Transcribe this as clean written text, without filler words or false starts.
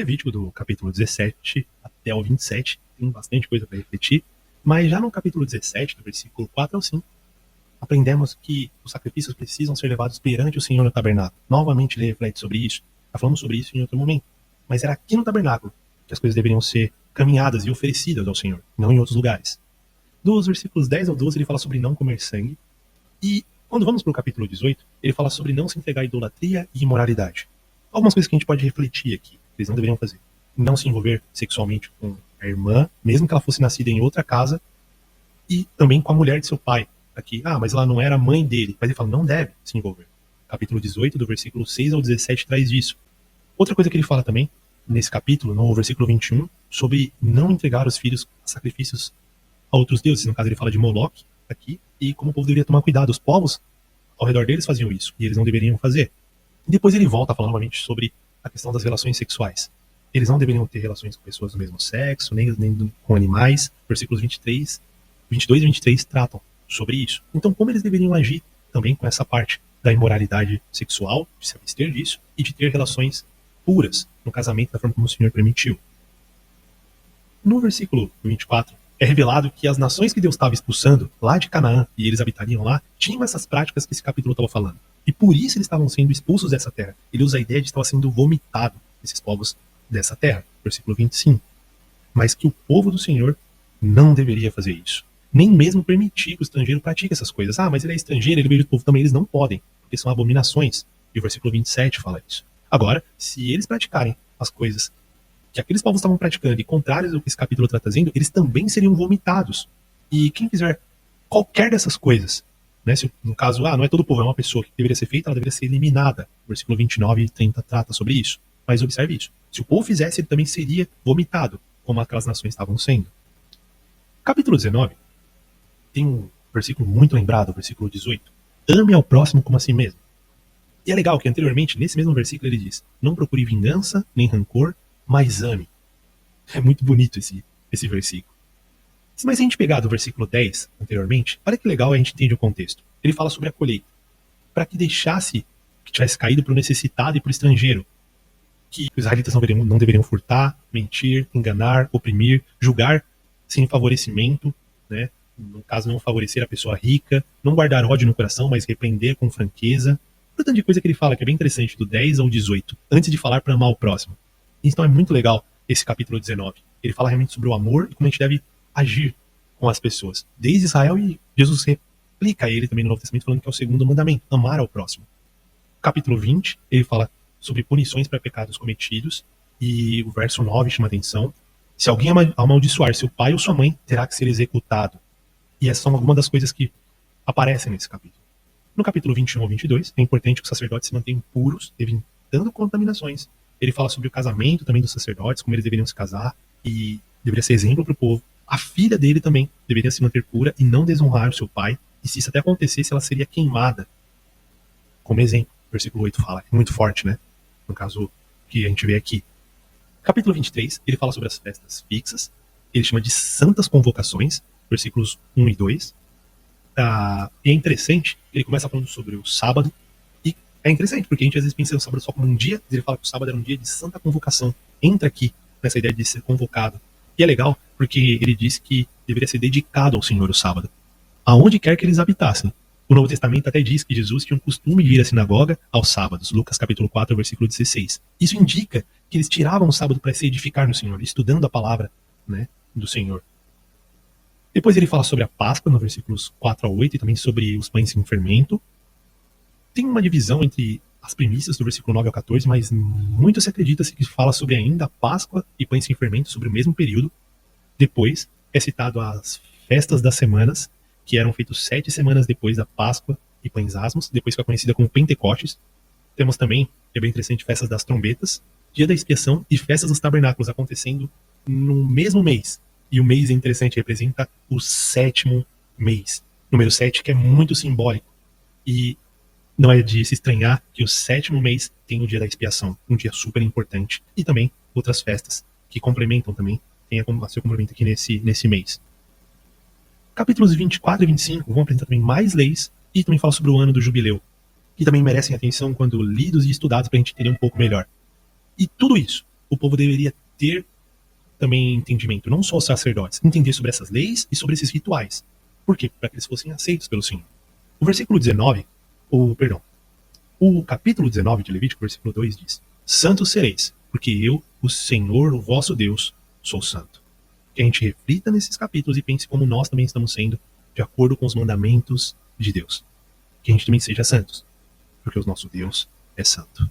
Levítico, do capítulo 17 até o 27, tem bastante coisa para refletir, mas já no capítulo 17, do versículo 4 ao 5, aprendemos que os sacrifícios precisam ser levados perante o Senhor no tabernáculo. Novamente ele reflete sobre isso, já falamos sobre isso em outro momento, mas era aqui no tabernáculo que as coisas deveriam ser caminhadas e oferecidas ao Senhor, não em outros lugares. Dos versículos 10 ao 12 ele fala sobre não comer sangue, e quando vamos para o capítulo 18, ele fala sobre não se entregar à idolatria e imoralidade. Algumas coisas que a gente pode refletir aqui, que eles não deveriam fazer. Não se envolver sexualmente com a irmã, mesmo que ela fosse nascida em outra casa, e também com a mulher de seu pai. Aqui, mas ela não era mãe dele. Mas ele fala, não deve se envolver. Capítulo 18, do versículo 6 ao 17, traz isso. Outra coisa que ele fala também, nesse capítulo, no versículo 21, sobre não entregar os filhos a sacrifícios a outros deuses. No caso, ele fala de Moloque, aqui, e como o povo deveria tomar cuidado. Os povos ao redor deles faziam isso, e eles não deveriam fazer. E depois ele volta a falar novamente sobre a questão das relações sexuais. Eles não deveriam ter relações com pessoas do mesmo sexo, nem com animais. Versículos 22 e 23 tratam sobre isso. Então, como eles deveriam agir também com essa parte da imoralidade sexual, de se abster disso, e de ter relações puras no casamento da forma como o Senhor permitiu. No versículo 24, é revelado que as nações que Deus estava expulsando lá de Canaã, e eles habitariam lá, tinham essas práticas que esse capítulo estava falando. E por isso eles estavam sendo expulsos dessa terra. Ele usa a ideia de que estava sendo vomitado esses povos dessa terra. Versículo 25. Mas que o povo do Senhor não deveria fazer isso. Nem mesmo permitir que o estrangeiro pratique essas coisas. Mas ele é estrangeiro, ele veio do povo também. Eles não podem, porque são abominações. E o versículo 27 fala isso. Agora, se eles praticarem as coisas que aqueles povos estavam praticando e contrários ao que esse capítulo está trazendo, eles também seriam vomitados. E quem fizer qualquer dessas coisas, né, se, no caso, não é todo o povo, é uma pessoa que deveria ser feita, ela deveria ser eliminada. O versículo 29 e 30 trata sobre isso. Mas observe isso. Se o povo fizesse, ele também seria vomitado, como aquelas nações estavam sendo. Capítulo 19 tem um versículo muito lembrado, o versículo 18. Ame ao próximo como a si mesmo. E é legal que anteriormente, nesse mesmo versículo, ele diz, não procure vingança, nem rancor, mas ame. É muito bonito esse versículo. Mas se a gente pegar do versículo 10 anteriormente, olha que legal, a gente entende o contexto. Ele fala sobre a colheita. Para que deixasse que tivesse caído para o necessitado e para o estrangeiro. Que os israelitas não deveriam furtar, mentir, enganar, oprimir, julgar sem favorecimento, né? No caso, não favorecer a pessoa rica, não guardar ódio no coração, mas repreender com franqueza. Um tanto de coisa que ele fala que é bem interessante, do 10 ao 18, antes de falar para amar o próximo. Então é muito legal esse capítulo 19. Ele fala realmente sobre o amor e como a gente deve agir com as pessoas. Desde Israel, e Jesus replica ele também no Novo Testamento, falando que é o segundo mandamento, amar ao próximo. Capítulo 20, ele fala sobre punições para pecados cometidos, e o verso 9 chama atenção. Se alguém amaldiçoar seu pai ou sua mãe, terá que ser executado. E essas são algumas das coisas que aparecem nesse capítulo. No capítulo 21 ao 22, é importante que os sacerdotes se mantenham puros, evitando contaminações. Ele fala sobre o casamento também dos sacerdotes, como eles deveriam se casar, e deveria ser exemplo para o povo. A filha dele também deveria se manter pura e não desonrar o seu pai, e se isso até acontecesse, ela seria queimada. Como exemplo, o versículo 8 fala, é muito forte, né? No caso que a gente vê aqui. Capítulo 23, ele fala sobre as festas fixas, ele chama de santas convocações, versículos 1 e 2. E é interessante, ele começa falando sobre o sábado, e é interessante, porque a gente às vezes pensa no sábado só como um dia, mas ele fala que o sábado era um dia de santa convocação. Entra aqui nessa ideia de ser convocado. E é legal, porque ele diz que deveria ser dedicado ao Senhor o sábado, aonde quer que eles habitassem. O Novo Testamento até diz que Jesus tinha um costume de ir à sinagoga aos sábados, Lucas capítulo 4, versículo 16. Isso indica que eles tiravam o sábado para se edificar no Senhor, estudando a palavra, né, do Senhor. Depois ele fala sobre a Páscoa, no versículos 4 a 8, e também sobre os pães sem fermento. Tem uma divisão entre as primícias do versículo 9 ao 14, mas muito se acredita que fala sobre ainda a Páscoa e pães sem fermento sobre o mesmo período. Depois é citado as festas das semanas, que eram feitas 7 semanas depois da Páscoa e pães asmos, depois que é conhecida como Pentecostes. Temos também, é bem interessante, festas das trombetas, dia da expiação e festas dos tabernáculos acontecendo no mesmo mês. E o mês é interessante, representa o 7º mês. Número 7, que é muito simbólico. E não é de se estranhar que o 7º mês tem o dia da expiação, um dia super importante. E também outras festas que complementam também, tem a seu complemento aqui nesse mês. Capítulos 24 e 25 vão apresentar também mais leis e também falam sobre o ano do jubileu, que também merecem atenção quando lidos e estudados para a gente entender um pouco melhor. E tudo isso o povo deveria ter também entendimento, não só os sacerdotes, entender sobre essas leis e sobre esses rituais. Por quê? Para que eles fossem aceitos pelo Senhor. O versículo 19, o capítulo 19 de Levítico, versículo 2 diz: Santos sereis, porque eu, o Senhor, o vosso Deus, sou santo. Que a gente reflita nesses capítulos e pense como nós também estamos sendo de acordo com os mandamentos de Deus. Que a gente também seja santos, porque o nosso Deus é santo.